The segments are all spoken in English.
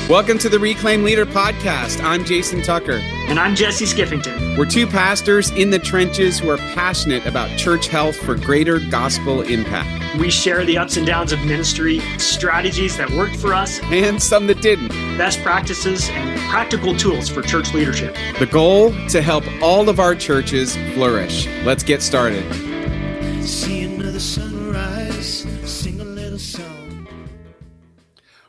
Welcome to the Reclaim Leader podcast. I'm Jason Tucker. And I'm Jesse Skiffington. We're two pastors in the trenches who are passionate about church health for greater gospel impact. We share the ups and downs of ministry, strategies that worked for us, and some that didn't. Best practices and practical tools for church leadership. The goal, to help all of our churches flourish. Let's get started. See another sunrise, sing a little song.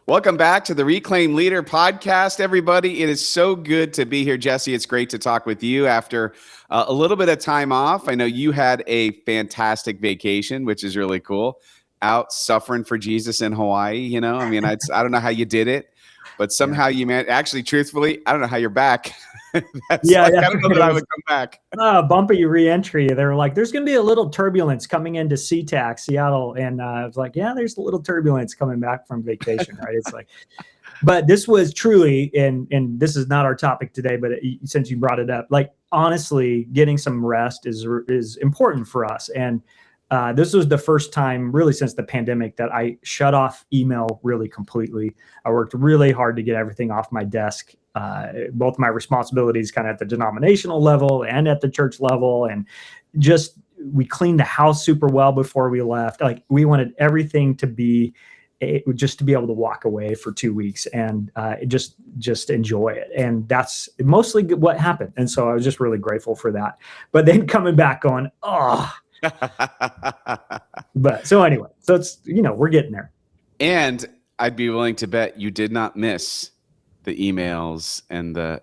Welcome back to the Reclaim Leader podcast, everybody. It is so good to be here. Jesse, it's great to talk with you after a little bit of time off. I know you had a fantastic vacation, which is really cool. Out suffering for Jesus in Hawaii, I don't know how you did it, but somehow you managed. Actually, truthfully, I don't know how you're back. I don't know that I would come back. Bumpy re-entry. They were like, there's going to be a little turbulence coming into SeaTac, Seattle. And I was like, yeah, there's a little turbulence coming back from vacation, right? It's like, but this was truly, and this is not our topic today, but since you brought it up, like, honestly, getting some rest is important for us. And this was the first time really since the pandemic that I shut off email really completely. I worked really hard to get everything off my desk. Both my responsibilities kind of at the denominational level and at the church level. And just, we cleaned the house super well before we left. Like, we wanted everything to be just to be able to walk away for 2 weeks and just enjoy it. And that's mostly what happened. And so I was just really grateful for that. But then coming back going, but so anyway, so it's, we're getting there. And I'd be willing to bet you did not miss the emails and that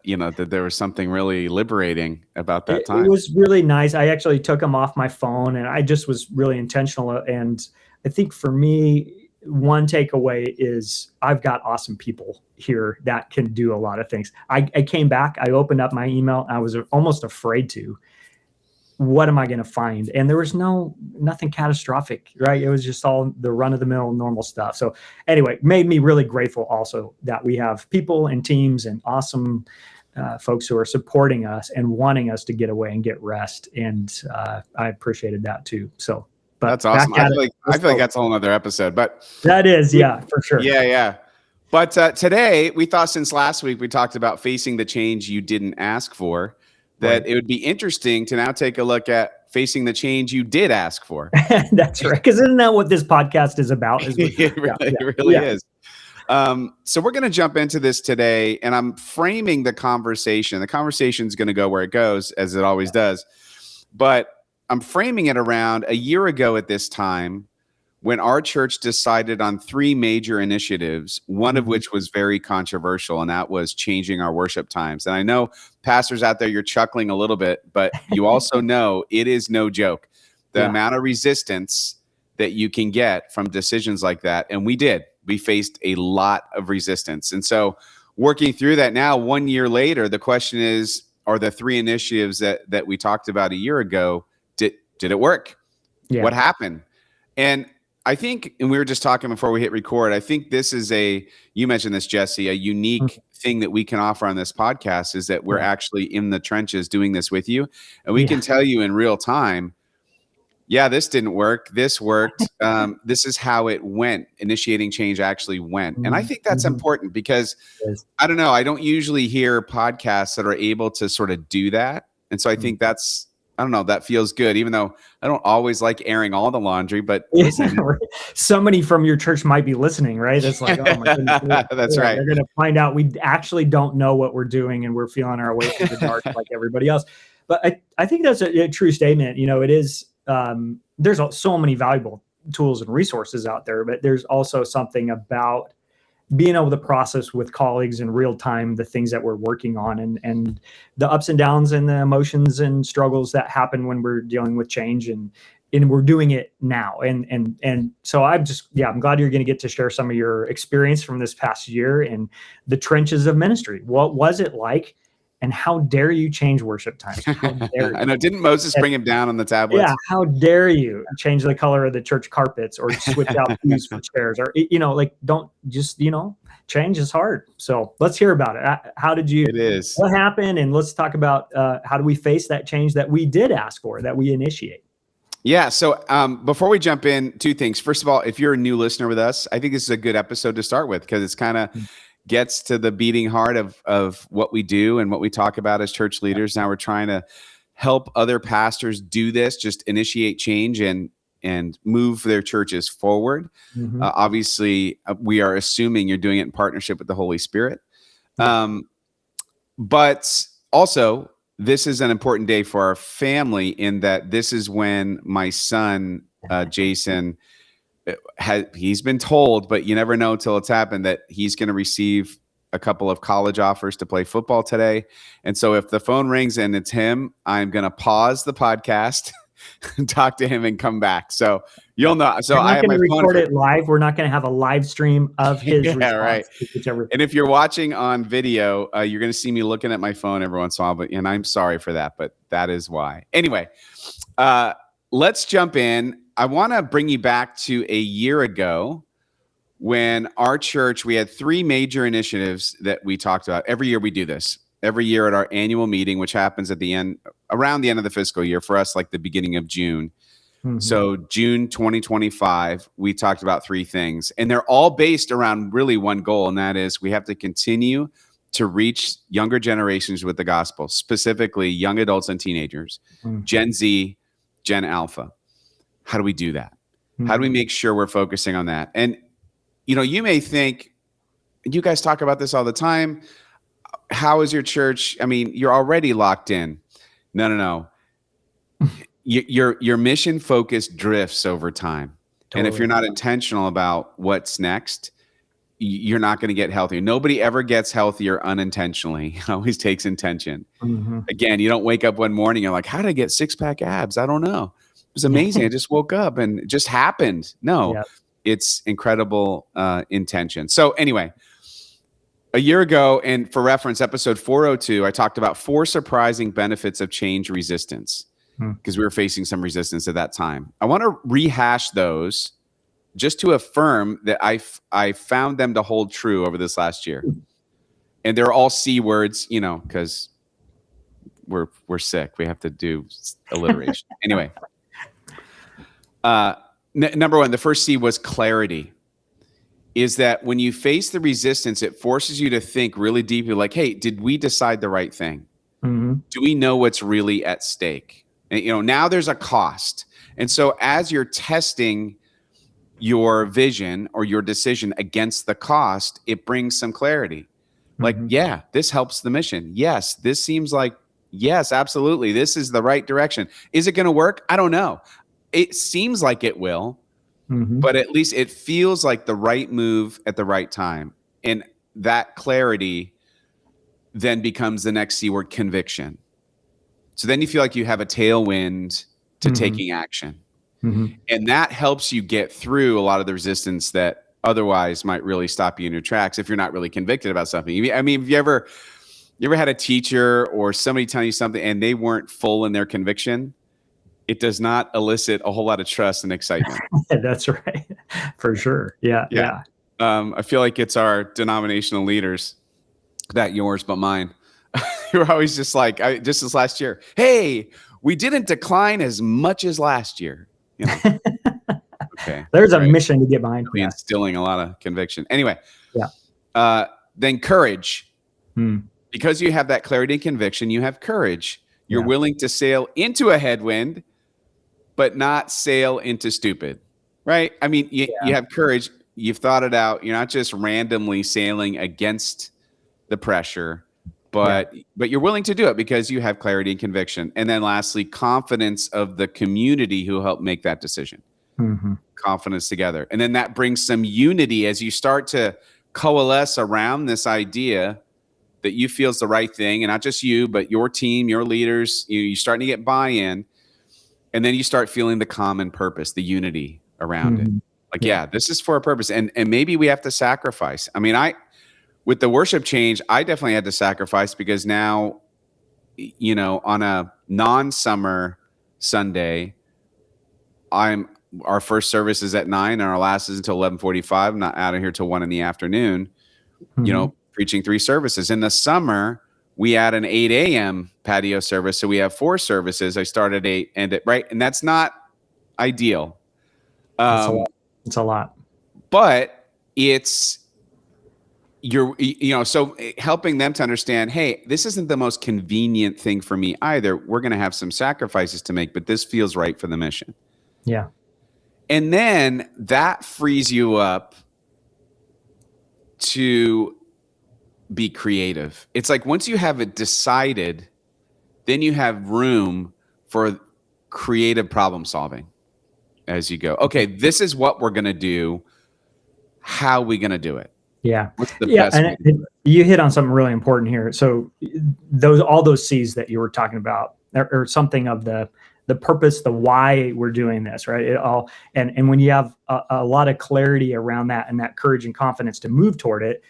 there was something really liberating about that time. It was really nice. I actually took them off my phone and I just was really intentional. And I think for me, one takeaway is I've got awesome people here that can do a lot of things. I came back, I opened up my email. I was almost afraid to. What am I going to find? And there was nothing catastrophic, right? It was just all the run-of-the-mill normal stuff. So anyway, made me really grateful also that we have people and teams and awesome folks who are supporting us and wanting us to get away and get rest. And I appreciated that too. So, but that's awesome. I feel like that's a whole nother episode, but that is, yeah, for sure. Yeah. But today we thought, since last week we talked about facing the change you didn't ask for, that it would be interesting to now take a look at facing the change you did ask for. That's right. Because isn't that what this podcast is about? It really is. So we're going to jump into this today, and I'm framing the conversation. The conversation is going to go where it goes, as it always does. But I'm framing it around a year ago at this time, when our church decided on 3 major initiatives, one of which was very controversial, and that was changing our worship times. And I know pastors out there, you're chuckling a little bit, but you also know it is no joke. The amount of resistance that you can get from decisions like that. And we faced a lot of resistance. And so working through that now, 1 year later, the question is, are the 3 initiatives that we talked about a year ago, did it work? Yeah. What happened? And I think, and we were just talking before we hit record, I think this is you mentioned this, Jesse, a unique thing that we can offer on this podcast is that we're actually in the trenches doing this with you. And we can tell you in real time, this didn't work. This worked. This is how it went. Initiating change actually went. And I think that's important because I don't know, I don't usually hear podcasts that are able to sort of do that. And so I think that feels good, even though I don't always like airing all the laundry, but somebody from your church might be listening, right? It's like, oh my goodness. That's right. They're going to find out we actually don't know what we're doing and we're feeling our way through the dark like everybody else. But I think that's a true statement. It is, there's so many valuable tools and resources out there, but there's also something about being able to process with colleagues in real time the things that we're working on and the ups and downs and the emotions and struggles that happen when we're dealing with change and we're doing it now. And so I'm glad you're going to get to share some of your experience from this past year in the trenches of ministry. What was it like? And how dare you change worship times? How dare you? I know, didn't Moses bring him down on the tablets? Yeah, how dare you change the color of the church carpets or switch out pews for chairs or, don't just, change is hard. So let's hear about it. How did you, what happened? And let's talk about how do we face that change that we did ask for, that we initiate? Yeah. So before we jump in, 2 things. First of all, if you're a new listener with us, I think this is a good episode to start with because it's kind of gets to the beating heart of what we do and what we talk about as church leaders. Now we're trying to help other pastors do this, just initiate change and move their churches forward. Obviously, we are assuming you're doing it in partnership with the Holy Spirit. But also, this is an important day for our family in that this is when my son, Jason, he's been told, but you never know until it's happened, that he's going to receive a couple of college offers to play football today. And so if the phone rings and it's him, I'm going to pause the podcast and talk to him and come back. So you'll know. So I have my phone. Record it live. We're not going to have a live stream of his response. Right. And if you're watching on video, you're going to see me looking at my phone every once in a while. And I'm sorry for that, but that is why. Anyway, let's jump in. I want to bring you back to a year ago when our church, we had 3 major initiatives that we talked about. Every year we do this. Every year at our annual meeting, which happens at the end, around the end of the fiscal year, for us, like the beginning of June. So June 2025, we talked about 3 things, and they're all based around really one goal, and that is we have to continue to reach younger generations with the gospel, specifically young adults and teenagers, Gen Z, Gen Alpha. How do we do that? How do we make sure we're focusing on that? And, you may think, you guys talk about this all the time. How is your church? I mean, you're already locked in. No. Your mission focus drifts over time. Totally. And if you're not intentional about what's next, you're not going to get healthier. Nobody ever gets healthier unintentionally. It always takes intention. Again, you don't wake up one morning, you're like, how did I get 6-pack abs? I don't know. It was amazing. I just woke up and it just happened. No, it's incredible intention. So anyway, a year ago, and for reference, episode 402, I talked about 4 surprising benefits of change resistance, because we were facing some resistance at that time. I want to rehash those just to affirm that I found them to hold true over this last year. And they're all C words, because we're sick. We have to do alliteration. Anyway, number 1, the first C was clarity. Is that when you face the resistance, it forces you to think really deeply, like, hey, did we decide the right thing? Do we know what's really at stake? And, now there's a cost. And so as you're testing your vision or your decision against the cost, it brings some clarity. Like, yeah, this helps the mission. Yes, this seems like, yes, absolutely, this is the right direction. Is it going to work? I don't know. It seems like it will. But at least it feels like the right move at the right time. And that clarity then becomes the next C word, conviction. So then you feel like you have a tailwind to taking action. And that helps you get through a lot of the resistance that otherwise might really stop you in your tracks if you're not really convicted about something. I mean, have you ever had a teacher or somebody telling you something and they weren't full in their conviction? It does not elicit a whole lot of trust and excitement. That's right. For sure. Yeah. I feel like it's our denominational leaders, not yours, but mine. You're always just like, just this last year, hey, we didn't decline as much as last year. Okay. There's a mission to get behind. Really instilling a lot of conviction. Anyway. Yeah. Then courage. Because you have that clarity and conviction, you have courage. You're willing to sail into a headwind, but not sail into stupid, right? I mean, you have courage. You've thought it out. You're not just randomly sailing against the pressure, but you're willing to do it because you have clarity and conviction. And then lastly, confidence of the community who helped make that decision. Confidence together. And then that brings some unity as you start to coalesce around this idea that you feel is the right thing, and not just you, but your team, your leaders. You're starting to get buy-in. And then you start feeling the common purpose, the unity around it. Like, this is for a purpose. And maybe we have to sacrifice. I mean, with the worship change, I definitely had to sacrifice because now, on a non-summer Sunday, our first service is at 9 and our last is until 11:45. I'm not out of here till 1 p.m, preaching 3 services. In the summer, we add an 8 a.m. patio service. So we have 4 services. I start at 8, end at right. And that's not ideal. It's a lot. But it's, so helping them to understand, hey, this isn't the most convenient thing for me either. We're going to have some sacrifices to make, but this feels right for the mission. Yeah. And then that frees you up to be creative. It's like once you have it decided, then you have room for creative problem solving as you go. Okay, this is what we're going to do. How are we going to do it? Yeah. What's the best way to do it? You hit on something really important here. So all those C's that you were talking about are something of the purpose, the why we're doing this, right? It all, and when you have a lot of clarity around that and that courage and confidence to move toward it,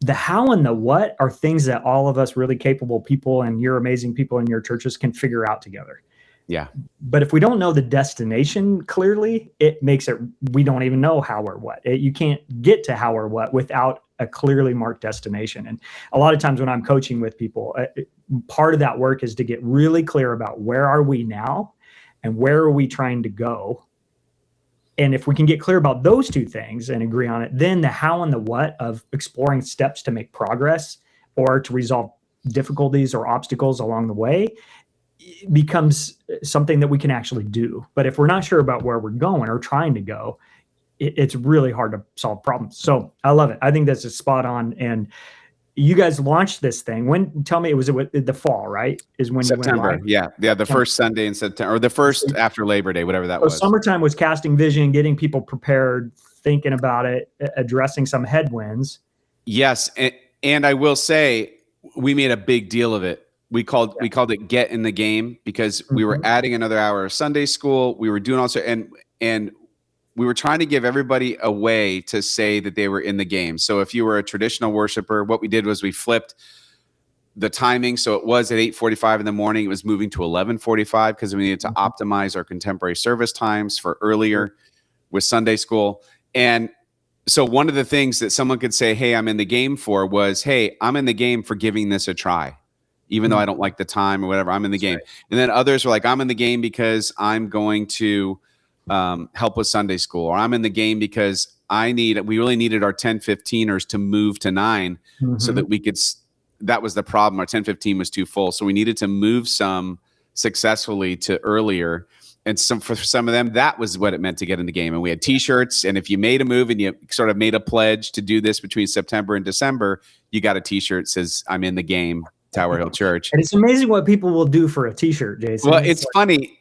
the how and the what are things that all of us really capable people and your amazing people in your churches can figure out together. Yeah. But if we don't know the destination clearly, it makes it, we don't even know how or what. You can't get to how or what without a clearly marked destination. And a lot of times when I'm coaching with people, part of that work is to get really clear about where are we now and where are we trying to go. And if we can get clear about those two things and agree on it, then the how and the what of exploring steps to make progress or to resolve difficulties or obstacles along the way becomes something that we can actually do. But if we're not sure about where we're going or trying to go, it's really hard to solve problems. So I love it. I think that's a spot on. And you guys launched this thing. Tell me, it was the fall, right? Is when September. You went live? Yeah. The first Sunday in September, or the first after Labor Day, whatever that was. Summertime was casting vision, getting people prepared, thinking about it, addressing some headwinds. Yes. And I will say we made a big deal of it. We called it Get in the Game because we were adding another hour of Sunday school. We were doing also, and we were trying to give everybody a way to say that they were in the game. So if you were a traditional worshiper, what we did was we flipped the timing. So it was at 8:45 in the morning. It was moving to 11:45 because we needed to optimize our contemporary service times for earlier with Sunday school. And so one of the things that someone could say, hey, I'm in the game for was, hey, I'm in the game for giving this a try. Even though I don't like the time or whatever, I'm in the game. Right. And then others were like, I'm in the game because I'm going to help with Sunday school, or I'm in the game because we really needed our 10-15ers to move to 9 so that we could, that was the problem. Our 10-15 was too full. So we needed to move some successfully to earlier. And for some of them, that was what it meant to get in the game. And we had t-shirts. And if you made a move and you sort of made a pledge to do this between September and December, you got a t-shirt that says, I'm in the game. Tower Hill Church. And it's amazing what people will do for a t-shirt, Jason. Well, it's funny.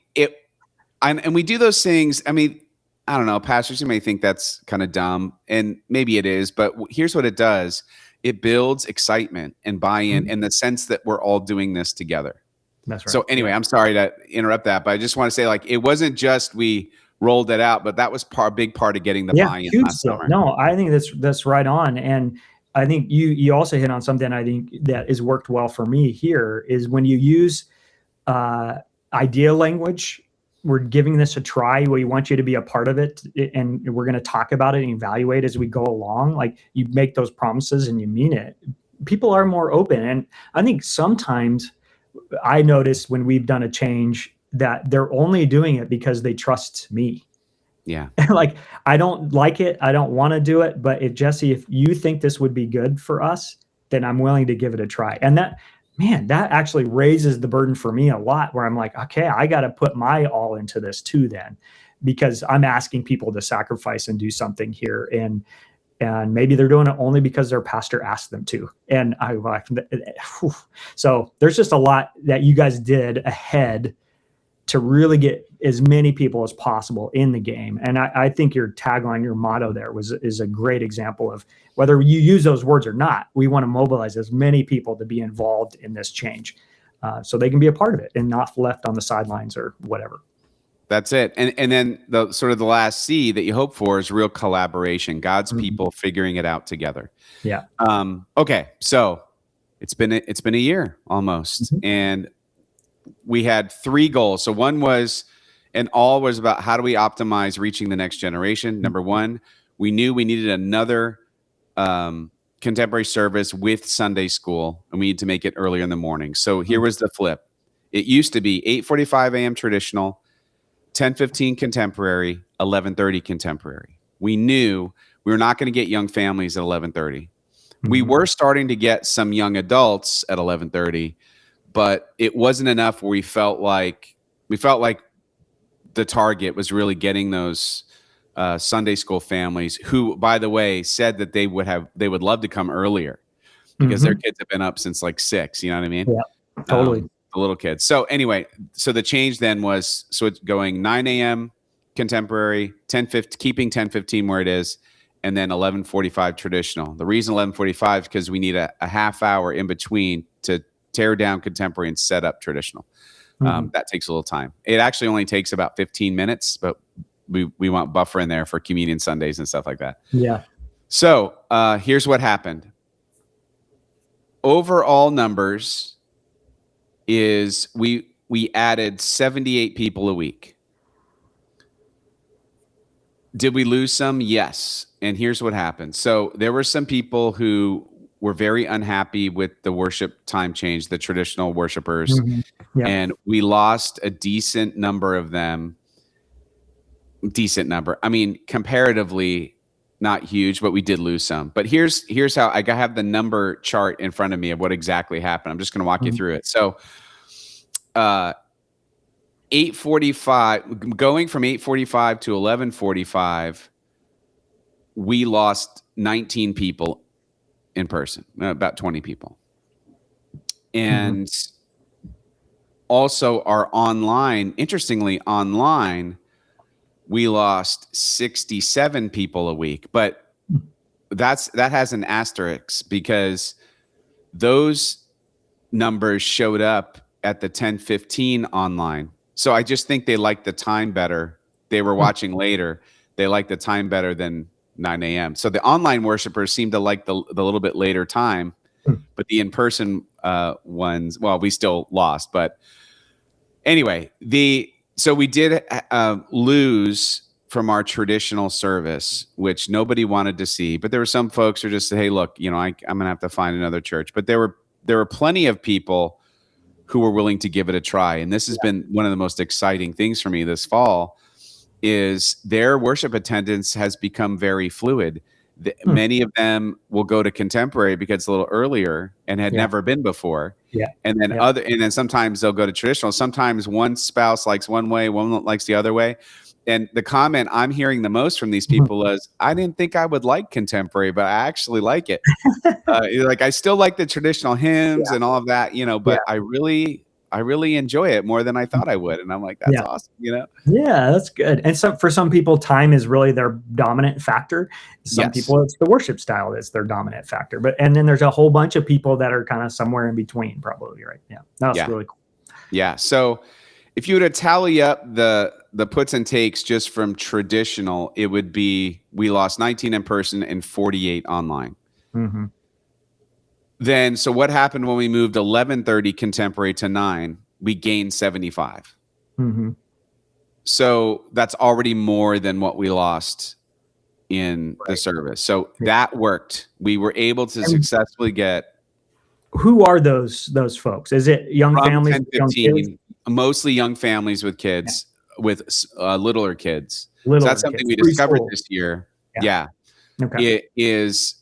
And we do those things. I mean, I don't know, pastors, you may think that's kind of dumb, and maybe it is, but here's what it does. It builds excitement and buy-in in the sense that we're all doing this together. That's right. So anyway, I'm sorry to interrupt that, but I just want to say, like, it wasn't just we rolled it out, but that was a big part of getting the buy-in last summer. No, I think that's right on. And I think you also hit on something I think that has worked well for me here is when you use idea language. We're giving this a try. We want you to be a part of it, and we're going to talk about it and evaluate as we go along. Like, you make those promises and you mean it. People are more open. And I think sometimes I notice when we've done a change that they're only doing it because they trust me. Yeah. Like, I don't like it. I don't want to do it. But if you think this would be good for us, then I'm willing to give it a try. And that actually raises the burden for me a lot, where I'm like, okay, I got to put my all into this too then, because I'm asking people to sacrifice and do something here. And maybe they're doing it only because their pastor asked them to. And so there's just a lot that you guys did ahead to really get as many people as possible in the game. And I think your tagline, your motto there is a great example of, whether you use those words or not, we want to mobilize as many people to be involved in this change so they can be a part of it and not left on the sidelines or whatever. That's it. And then the sort of the last C that you hope for is real collaboration, God's people figuring it out together. Yeah. Okay. So it's been a year almost. And we had 3 goals. So one was, and all was about, how do we optimize reaching the next generation? Number 1, we knew we needed another contemporary service with Sunday school, and we need to make it earlier in the morning. So here was the flip. It used to be 8:45 a.m. traditional, 10:15 contemporary, 11:30 contemporary. We knew we were not going to get young families at 11:30. We were starting to get some young adults at 11:30, but it wasn't enough where we felt like the target was really getting those Sunday school families who, by the way, said that they would love to come earlier because their kids have been up since like 6. You know what I mean? Yeah, totally. The little kids. So anyway, so the change then was, so it's going 9 a.m. contemporary, 10:15, keeping 10:15 where it is, and then 11:45 traditional. The reason 11:45 is because we need a half hour in between to tear down contemporary and set up traditional. That takes a little time. It actually only takes about 15 minutes, but we want buffer in there for communion Sundays and stuff like that. Yeah. So here's what happened. Overall numbers is we added 78 people a week. Did we lose some? Yes. And here's what happened. So there were some people who were very unhappy with the worship time change, the traditional worshipers. Yeah. And we lost a decent number of them. Decent number. I mean, comparatively not huge, but we did lose some. But here's how I have the number chart in front of me of what exactly happened. I'm just going to walk you through it. So 8:45, going from 8:45 to 11:45, we lost 19 people in person, about 20 people. And also our online, interestingly, online, we lost 67 people a week, but that has an asterisk because those numbers showed up at the 10:15 online. So I just think they liked the time better. They were watching later. They liked the time better than 9 a.m. So the online worshipers seem to like the little bit later time, but the in-person ones, well, we still lost. But anyway, so we did lose from our traditional service, which nobody wanted to see. But there were some folks who just said, hey, look, I'm going to have to find another church. But there were plenty of people who were willing to give it a try. And this has been one of the most exciting things for me this fall is their worship attendance has become very fluid. Many of them will go to contemporary because it's a little earlier and had never been and then sometimes they'll go to traditional. Sometimes one spouse likes one way, one likes the other way. And the comment I'm hearing the most from these people is, I didn't think I would like contemporary, but I actually like it. Like I still like the traditional hymns and all of that, but I really enjoy it more than I thought I would. And I'm like, that's awesome, Yeah, that's good. And for some people, time is really their dominant factor. Some people, it's the worship style that's their dominant factor. And then there's a whole bunch of people that are kind of somewhere in between, probably, right? Yeah, that's really cool. Yeah. So if you were to tally up the puts and takes just from traditional, it would be we lost 19 in person and 48 online. Then, so what happened when we moved 11:30 contemporary to 9? We gained 75. So that's already more than what we lost in the service. So that worked. We were able to successfully get. Who are those folks? Is it young families? 10, 15, mostly young families with kids, with littler kids. So that's something we discovered this year. Yeah. Okay. It is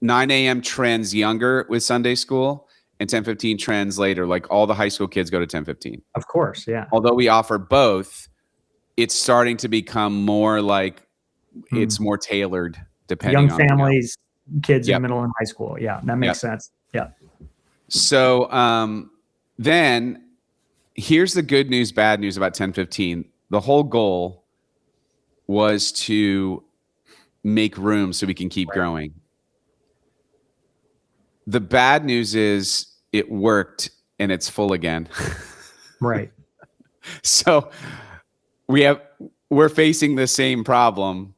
9 a.m. trends younger with Sunday school and 10:15 trends later. Like all the high school kids go to 10:15. Of course, yeah. Although we offer both, it's starting to become more like it's more tailored depending young on families, kids in middle and high school. Yeah, that makes sense. Yeah. So then here's the good news, bad news about 10:15. The whole goal was to make room so we can keep growing. The bad news is it worked and it's full again. Right. So we're facing the same problem.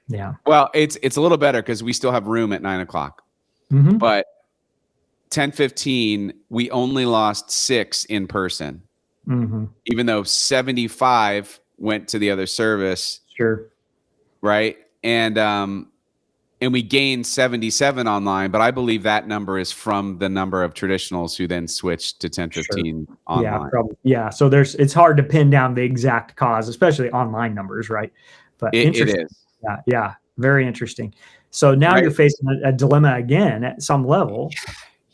Yeah. Well, it's a little better because we still have room at 9 o'clock. But 10:15, we only lost 6 in person. Even though 75 went to the other service. Sure. Right. And we gained 77 online, but I believe that number is from the number of traditionals who then switched to 10:15 online. Yeah, probably. Yeah. So it's hard to pin down the exact cause, especially online numbers, right? But it is. Yeah. Very interesting. So now Right. you're facing a dilemma again at some level.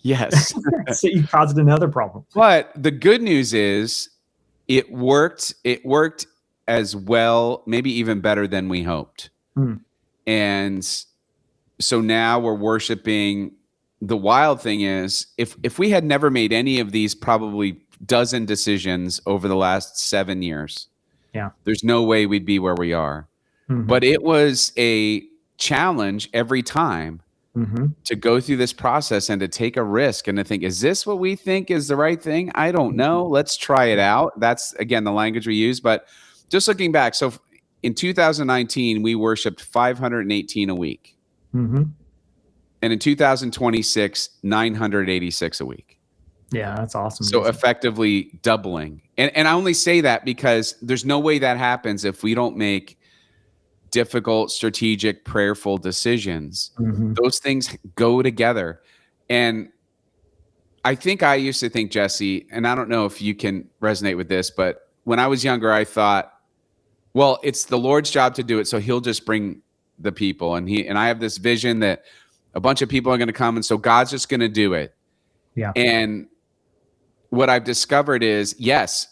Yes. So you caused another problem. But the good news is it worked. It worked as well, maybe even better than we hoped. And so now we're worshiping. The wild thing is, if we had never made any of these probably dozen decisions over the last 7 years, there's no way we'd be where we are. But it was a challenge every time to go through this process and to take a risk and to think, is this what we think is the right thing? I don't know. Let's try it out. That's, again, the language we use. But just looking back, so in 2019, we worshiped 518 a week. And in 2026, 986 a week. Yeah, that's awesome. So effectively doubling. And I only say that because there's no way that happens if we don't make difficult, strategic, prayerful decisions. Those things go together. And I think I used to think, Jesse, and I don't know if you can resonate with this, but when I was younger, I thought, well, it's the Lord's job to do it, so he'll just bring the people. And I have this vision that a bunch of people are going to come, and so God's just going to do it. Yeah. And what I've discovered is, yes,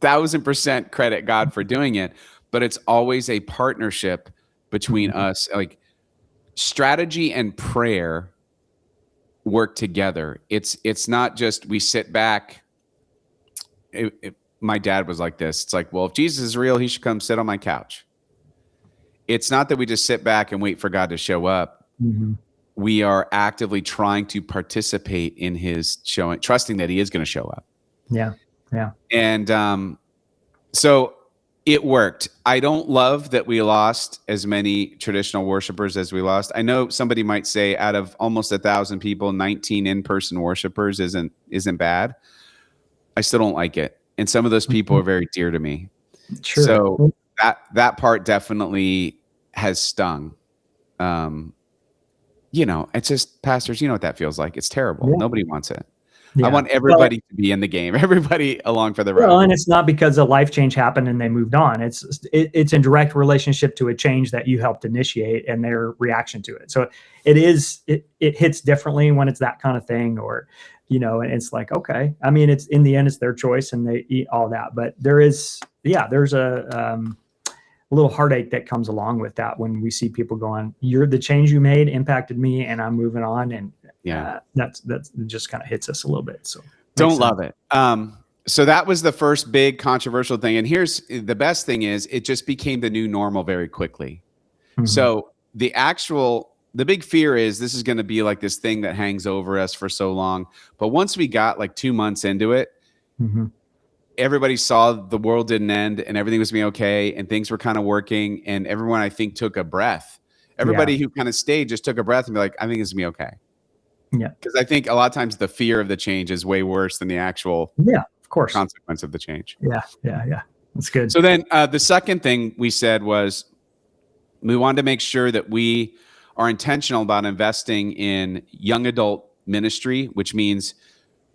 1,000% credit God for doing it, but it's always a partnership between us. Like strategy and prayer work together. It's not just we sit back. My dad was like this. It's like, well, if Jesus is real, he should come sit on my couch. It's not that we just sit back and wait for God to show up. We are actively trying to participate in his showing, trusting that he is going to show up. Yeah. And so it worked. I don't love that we lost as many traditional worshipers as we lost. I know somebody might say out of almost 1,000 people, 19 in-person worshipers isn't bad. I still don't like it. And some of those people are very dear to me. Sure. So that part definitely has stung. It's just, pastors, you know what that feels like. It's terrible. Yeah. Nobody wants it. Yeah. I want everybody to be in the game, everybody along for the ride. Well, and it's not because a life change happened and they moved on. It's in direct relationship to a change that you helped initiate and their reaction to it. So it hits differently when it's that kind of thing, or, and it's like, okay, I mean, it's in the end, it's their choice and they eat all that. But there's a little heartache that comes along with that when we see people going, the change you made impacted me and I'm moving on. And that's just kind of hits us a little bit. So don't love it. So that was the first big controversial thing. And here's the best thing is it just became the new normal very quickly. So the big fear is this is going to be like this thing that hangs over us for so long. But once we got like 2 months into it, everybody saw the world didn't end and everything was being okay and things were kind of working. And everyone, I think, took a breath. Everybody who kind of stayed just took a breath and be like, I think it's going to be okay. Yeah. Because I think a lot of times the fear of the change is way worse than the actual of course, consequence of the change. Yeah. That's good. So then the second thing we said was we wanted to make sure that we are intentional about investing in young adult ministry, which means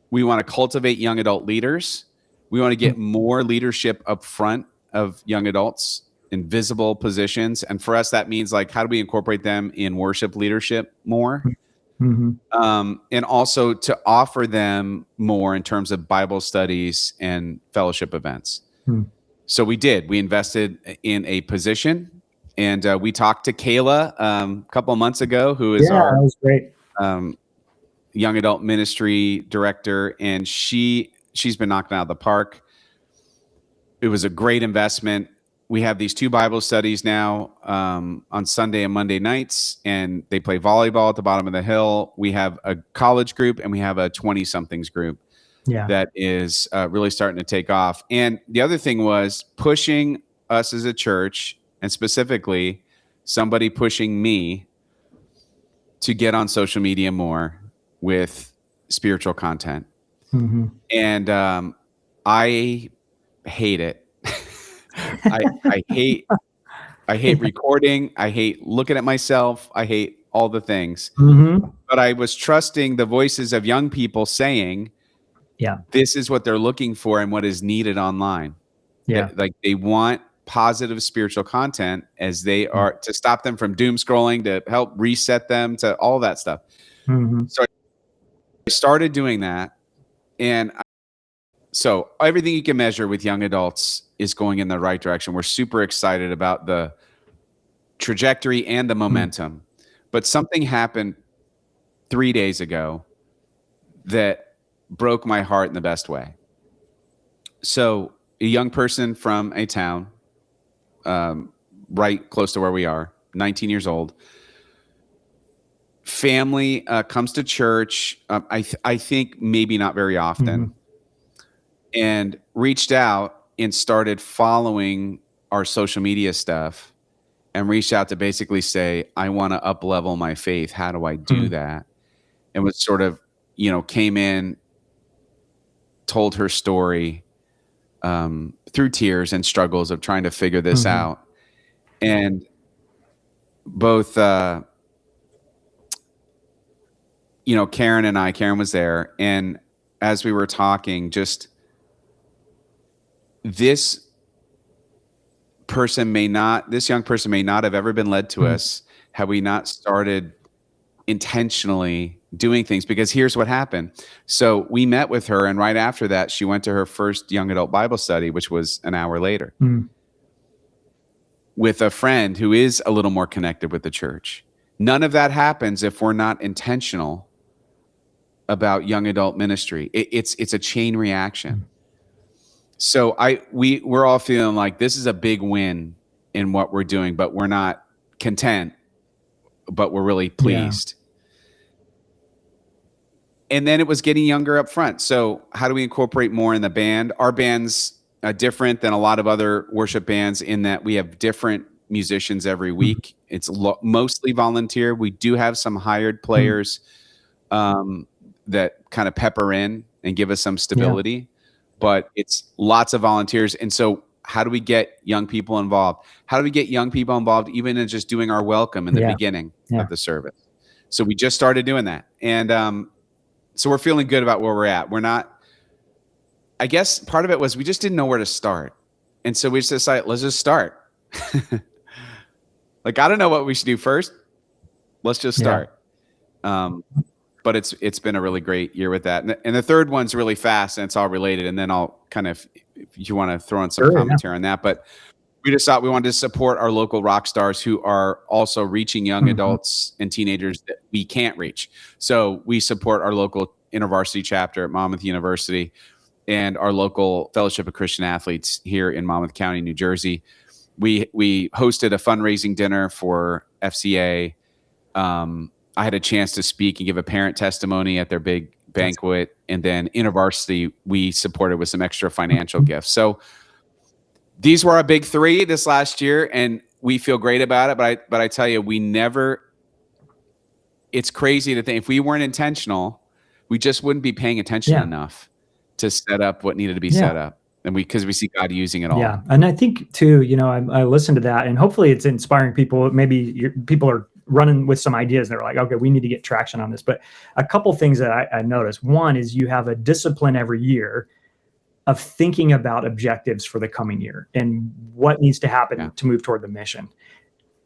we want to cultivate young adult leaders. We want to get more leadership up front of young adults in visible positions. And for us, that means like, how do we incorporate them in worship leadership more? And also to offer them more in terms of Bible studies and fellowship events. So we invested in a position, and we talked to Kayla a couple of months ago, who is our that was great. Young adult ministry director, and she's been knocking out of the park. It was a great investment. We have these 2 Bible studies now on Sunday and Monday nights, and they play volleyball at the bottom of the hill. We have a college group and we have a 20-somethings group that is really starting to take off. And the other thing was pushing us as a church, and specifically somebody pushing me to get on social media more with spiritual content. And I hate it. I hate recording. I hate looking at myself. I hate all the things. But I was trusting the voices of young people saying, this is what they're looking for and what is needed online. Like they want positive spiritual content as they are, to stop them from doom scrolling, to help reset them, to all that stuff. Mm-hmm. So I started doing that. And so everything you can measure with young adults is going in the right direction. We're super excited about the trajectory and the momentum. But something happened 3 days ago that broke my heart in the best way. So a young person from a town right close to where we are, 19 years old, family comes to church, I think maybe not very often, and reached out and started following our social media stuff and reached out to basically say, I want to up level my faith. How do I do that? And was sort of, came in, told her story through tears and struggles of trying to figure this out. And both, Karen was there. And as we were talking, just this young person may not have ever been led to us had we not started intentionally doing things. Because here's what happened. So we met with her, and right after that, she went to her first young adult Bible study, which was an hour later, with a friend who is a little more connected with the church. None of that happens if we're not intentional about young adult ministry. It's a chain reaction. So we're all feeling like this is a big win in what we're doing, but we're not content, but we're really pleased. And then it was getting younger up front. So how do we incorporate more in the band? Our band's different than a lot of other worship bands in that we have different musicians every week. It's mostly volunteer. We do have some hired players that kind of pepper in and give us some stability, but it's lots of volunteers. And so how do we get young people involved? How do we get young people involved even in just doing our welcome in the beginning of the service? So we just started doing that. And so we're feeling good about where we're at. We're not, I guess part of it was we just didn't know where to start. And so we just decided, let's just start. Like, I don't know what we should do first. Let's just start. But it's been a really great year with that. And the third one's really fast, and it's all related. And then I'll kind of, if you want to throw in some commentary on that. But we just thought we wanted to support our local rock stars who are also reaching young adults and teenagers that we can't reach. So we support our local InterVarsity chapter at Monmouth University and our local Fellowship of Christian Athletes here in Monmouth County, New Jersey. We hosted a fundraising dinner for FCA. I had a chance to speak and give a parent testimony at their big banquet. And then InterVarsity, we supported with some extra financial gifts. So these were our big three this last year, and we feel great about it. But I tell you, it's crazy to think if we weren't intentional, we just wouldn't be paying attention enough to set up what needed to be set up. And because we see God using it all. Yeah. And I think too, I listened to that, and hopefully it's inspiring people. Maybe people are running with some ideas. They're like, okay, we need to get traction on this. But a couple things that I noticed. One is you have a discipline every year of thinking about objectives for the coming year and what needs to happen to move toward the mission.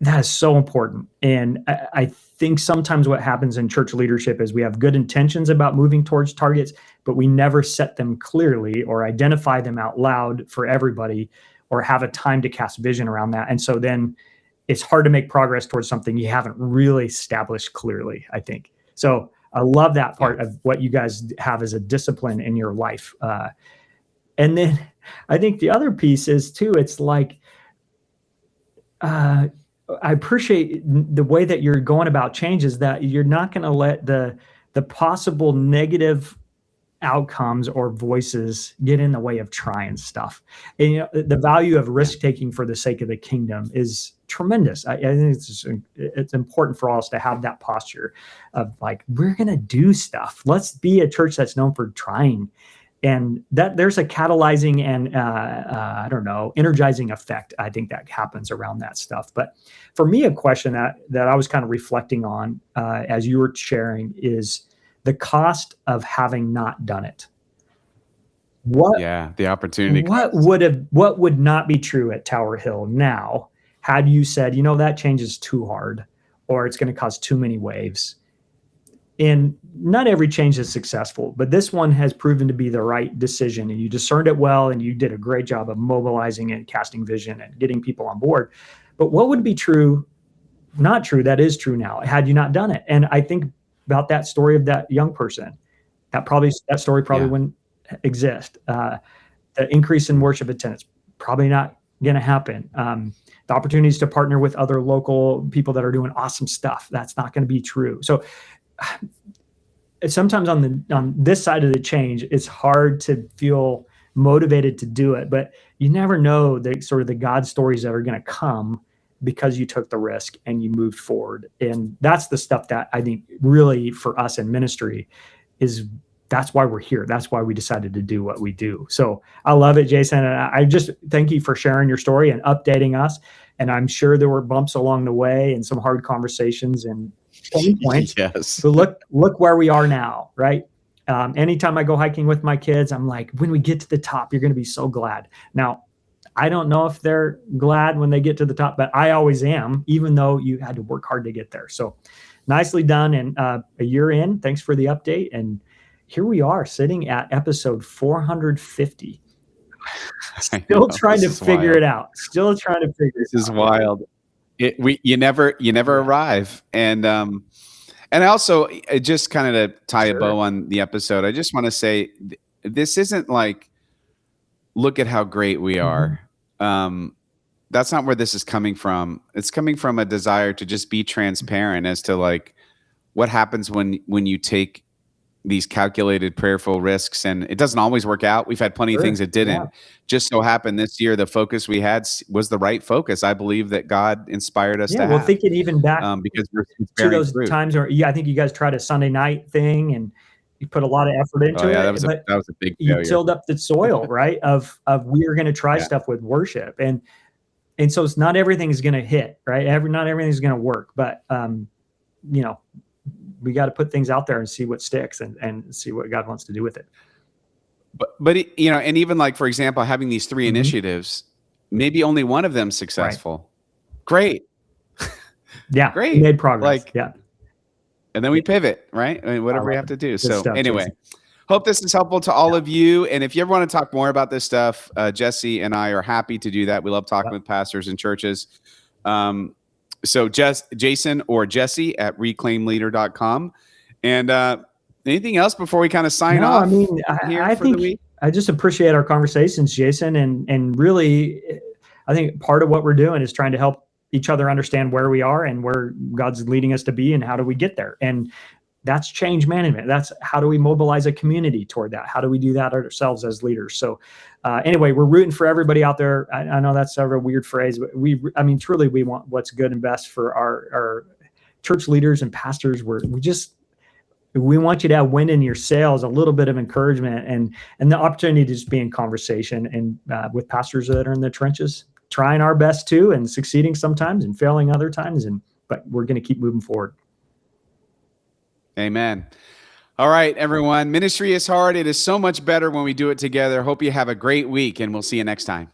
That is so important. And I think sometimes what happens in church leadership is we have good intentions about moving towards targets, but we never set them clearly or identify them out loud for everybody or have a time to cast vision around that. And so then it's hard to make progress towards something you haven't really established clearly, I think. So I love that part of what you guys have as a discipline in your life. And then I think the other piece is too, it's like, I appreciate the way that you're going about change is that you're not going to let the possible negative outcomes or voices get in the way of trying stuff. And the value of risk taking for the sake of the kingdom is tremendous. I think it's important for us to have that posture of like, we're going to do stuff. Let's be a church that's known for trying. And that there's a catalyzing and energizing effect, I think, that happens around that stuff. But for me, a question that I was kind of reflecting on as you were sharing is the cost of having not done it. What the opportunity. what would not be true at Tower Hill now had you said, that change is too hard or it's going to cause too many waves? And not every change is successful, but this one has proven to be the right decision, and you discerned it well, and you did a great job of mobilizing and casting vision and getting people on board. But what would be true, not true, that is true now, had you not done it? And I think about that story of that young person. That story probably wouldn't exist. The increase in worship attendance, probably not going to happen. The opportunities to partner with other local people that are doing awesome stuff, that's not going to be true. So sometimes on this side of the change, it's hard to feel motivated to do it, but you never know the sort of the God stories that are going to come because you took the risk and you moved forward. And that's the stuff that I think really for us in ministry that's why we're here. That's why we decided to do what we do. So I love it, Jason. And I just thank you for sharing your story and updating us. And I'm sure there were bumps along the way and some hard conversations and pain points. Yes. But look where we are now, right? Anytime I go hiking with my kids, I'm like, when we get to the top, you're going to be so glad. Now, I don't know if they're glad when they get to the top, but I always am, even though you had to work hard to get there. So nicely done. And a year in, thanks for the update. And here we are sitting at episode 450. Still trying to figure it out. Still trying to figure it out. This is wild. You never arrive. And I also, just kind of to tie a bow on the episode, I just want to say this isn't like, look at how great we are. That's not where this is coming from. It's coming from a desire to just be transparent as to like what happens when you take these calculated, prayerful risks, and it doesn't always work out. We've had plenty of things that didn't. Yeah. Just so happened this year, the focus we had was the right focus. I believe that God inspired us to have. Well, thinking even back because we're to those times where, I think you guys tried a Sunday night thing and you put a lot of effort into it. That was a big failure. You tilled up the soil, right? Of we are going to try stuff with worship, and so it's not everything is going to hit, right? Not everything is going to work, but we got to put things out there and see what sticks and see what God wants to do with it. But and even like, for example, having these 3 initiatives, maybe only one of them successful. Right. Great. Yeah. Great. We made progress. And then we pivot, right? I mean, whatever we have to do. Good so stuff, anyway, Jason. Hope this is helpful to all of you. And if you ever want to talk more about this stuff, Jesse and I are happy to do that. We love talking with pastors and churches. So Jason or Jesse at reclaimleader.com. And anything else before we kind of sign off? I mean, I think I just appreciate our conversations, Jason. And really, I think part of what we're doing is trying to help each other understand where we are and where God's leading us to be and how do we get there. And that's change management. That's how do we mobilize a community toward that? How do we do that ourselves as leaders? So anyway, we're rooting for everybody out there. I know that's a weird phrase, but truly we want what's good and best for our church leaders and pastors. We want you to have wind in your sails, a little bit of encouragement and the opportunity to just be in conversation and with pastors that are in the trenches, trying our best too, and succeeding sometimes and failing other times. But we're going to keep moving forward. Amen. All right, everyone. Ministry is hard. It is so much better when we do it together. Hope you have a great week, and we'll see you next time.